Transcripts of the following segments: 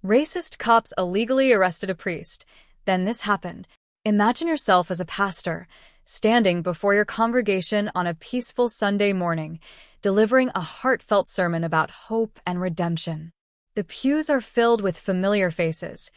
Racist cops illegally arrested a priest. Then this happened. Imagine yourself as a pastor, standing before your congregation on a peaceful Sunday morning, delivering a heartfelt sermon about hope and redemption. The pews are filled with familiar faces,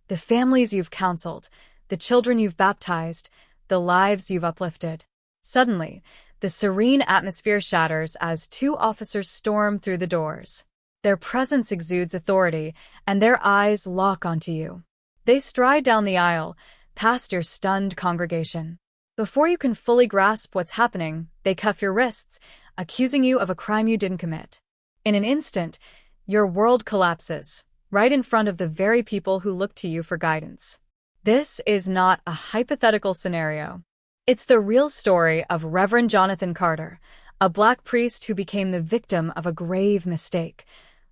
the families you've counseled, the children you've baptized, the lives you've uplifted. Suddenly, the serene atmosphere shatters as two officers storm through the doors. Their presence exudes authority, and their eyes lock onto you. They stride down the aisle, past your stunned congregation. Before you can fully grasp what's happening, they cuff your wrists, accusing you of a crime you didn't commit. In an instant, your world collapses, right in front of the very people who look to you for guidance. This is not a hypothetical scenario. It's the real story of Reverend Jonathan Carter, a Black priest who became the victim of a grave mistake,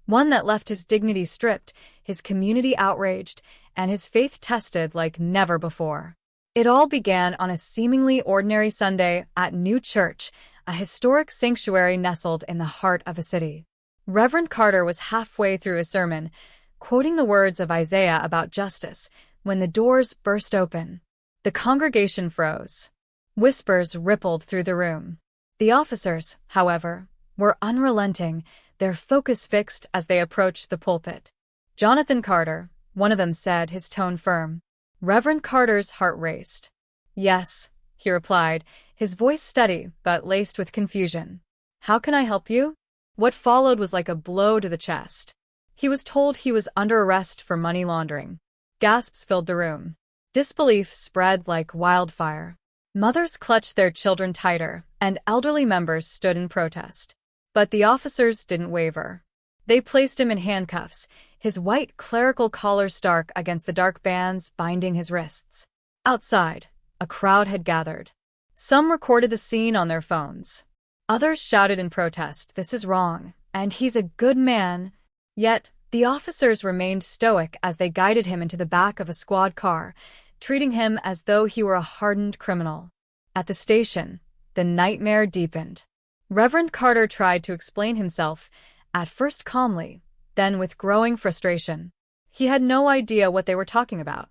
one that left his dignity stripped, his community outraged, and his faith tested like never before. It all began on a seemingly ordinary Sunday at New Church, a historic sanctuary nestled in the heart of a city. Reverend Carter was halfway through a sermon, quoting the words of Isaiah about justice, when the doors burst open. The congregation froze. Whispers rippled through the room. The officers, however, were unrelenting, their focus fixed as they approached the pulpit. "Jonathan Carter," one of them said, his tone firm. Reverend Carter's heart raced. "Yes," he replied, his voice steady but laced with confusion. "How can I help you?" What followed was like a blow to the chest. He was told he was under arrest for money laundering. Gasps filled the room. Disbelief spread like wildfire. Mothers clutched their children tighter, and elderly members stood in protest. But the officers didn't waver. They placed him in handcuffs, his white clerical collar stark against the dark bands binding his wrists. Outside, a crowd had gathered. Some recorded the scene on their phones. Others shouted in protest, "This is wrong, and he's a good man." Yet, the officers remained stoic as they guided him into the back of a squad car, treating him as though he were a hardened criminal. At the station, the nightmare deepened. Reverend Carter tried to explain himself, at first calmly, then with growing frustration. He had no idea what they were talking about.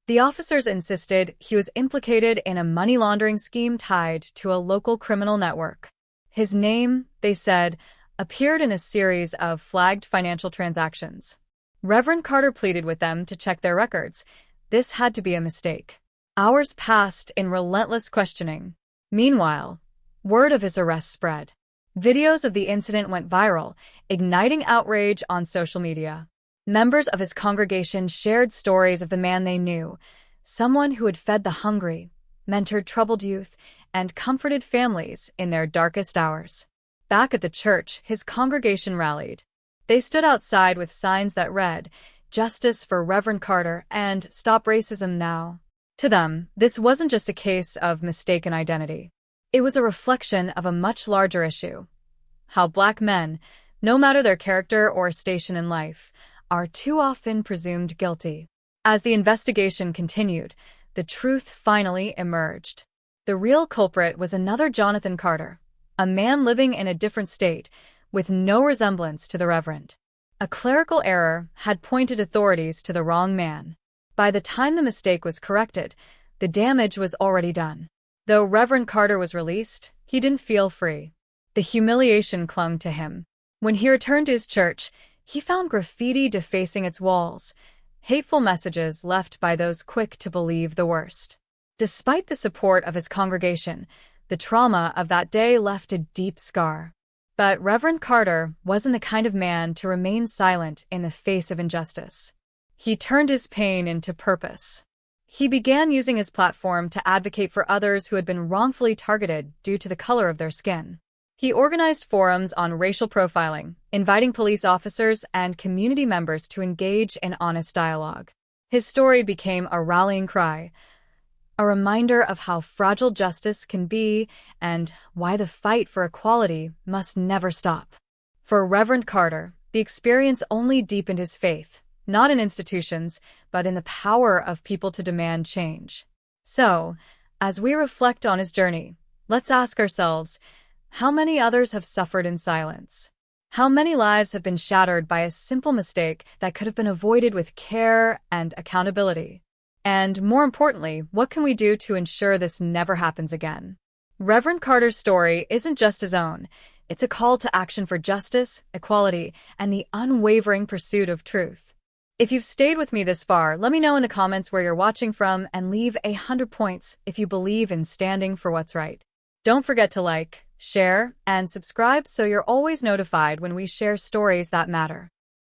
The officers insisted he was implicated in a money laundering scheme tied to a local criminal network. His name, they said, appeared in a series of flagged financial transactions. Reverend Carter pleaded with them to check their records. This had to be a mistake. Hours passed in relentless questioning. Meanwhile, word of his arrest spread. Videos of the incident went viral, igniting outrage on social media. Members of his congregation shared stories of the man they knew, someone who had fed the hungry, mentored troubled youth, and comforted families in their darkest hours. Back at the church, his congregation rallied. They stood outside with signs that read, "Justice for Reverend Carter" and "Stop Racism Now." To them, this wasn't just a case of mistaken identity. It was a reflection of a much larger issue: how Black men, no matter their character or station in life, are too often presumed guilty. As the investigation continued, the truth finally emerged. The real culprit was another Jonathan Carter, a man living in a different state, with no resemblance to the Reverend. A clerical error had pointed authorities to the wrong man. By the time the mistake was corrected, the damage was already done. Though Reverend Carter was released, he didn't feel free. The humiliation clung to him. When he returned to his church, he found graffiti defacing its walls, hateful messages left by those quick to believe the worst. Despite the support of his congregation, the trauma of that day left a deep scar. But Reverend Carter wasn't the kind of man to remain silent in the face of injustice. He turned his pain into purpose. He began using his platform to advocate for others who had been wrongfully targeted due to the color of their skin. He organized forums on racial profiling, inviting police officers and community members to engage in honest dialogue. His story became a rallying cry, a reminder of how fragile justice can be and why the fight for equality must never stop. For Reverend Carter, the experience only deepened his faith, not in institutions, but in the power of people to demand change. So, as we reflect on his journey, let's ask ourselves, how many others have suffered in silence? How many lives have been shattered by a simple mistake that could have been avoided with care and accountability? And more importantly, what can we do to ensure this never happens again? Reverend Carter's story isn't just his own. It's a call to action for justice, equality, and the unwavering pursuit of truth. If you've stayed with me this far, let me know in the comments where you're watching from and leave 100 points if you believe in standing for what's right. Don't forget to like, share, and subscribe so you're always notified when we share stories that matter.